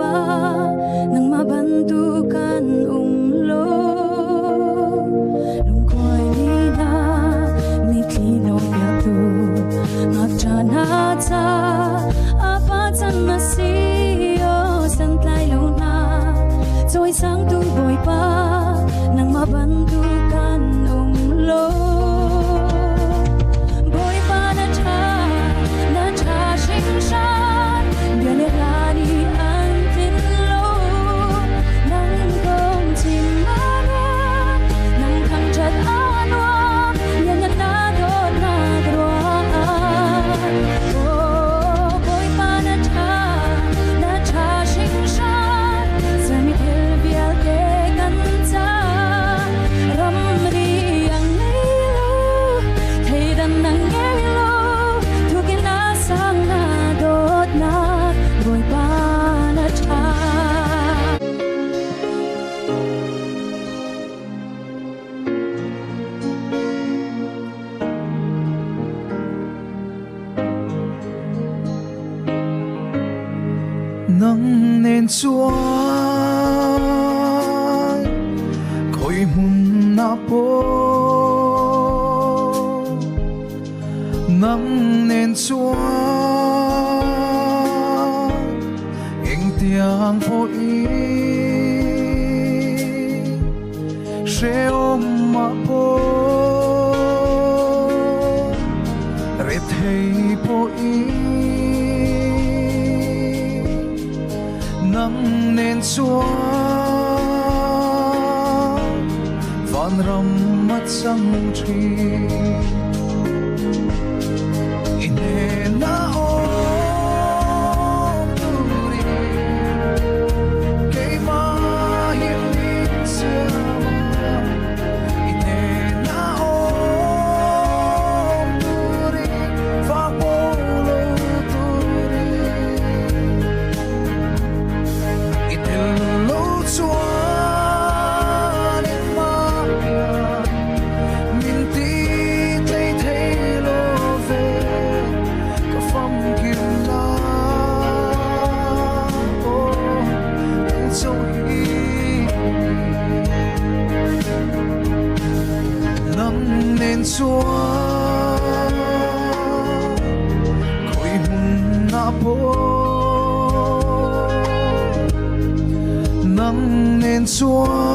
pa nang mabantukan umlo lungkoy nina mitlino yato ngapjanata apatan masiyo santlay luna so isang tuboy pa nang mabantukan umlo boy pa na cha singshan bianerani ang tinlo nang kong timara nang kangjat anwa yanyan na doon na garuan oh boy pa na cha singshan sa mitil bial ke kanta ramri ang ngaylo thaydan nang ngaylo tukin na sang na doon na boy pa na cha nắng nên chúa khôi mun na po nắng nên chúa anh tiếng phố ý sẽ ôm mà po re thầy po ý nắng nên chúa van ram mắt sang tri ine na ôm turi cây ma hiểm đi xưa ine na ôm turi và bolo turi itillo chuan in ma min ti thei thei lo ve ka fam kim la o anh châu hi nắng nên chúa khôi hun na po nắng nên chúa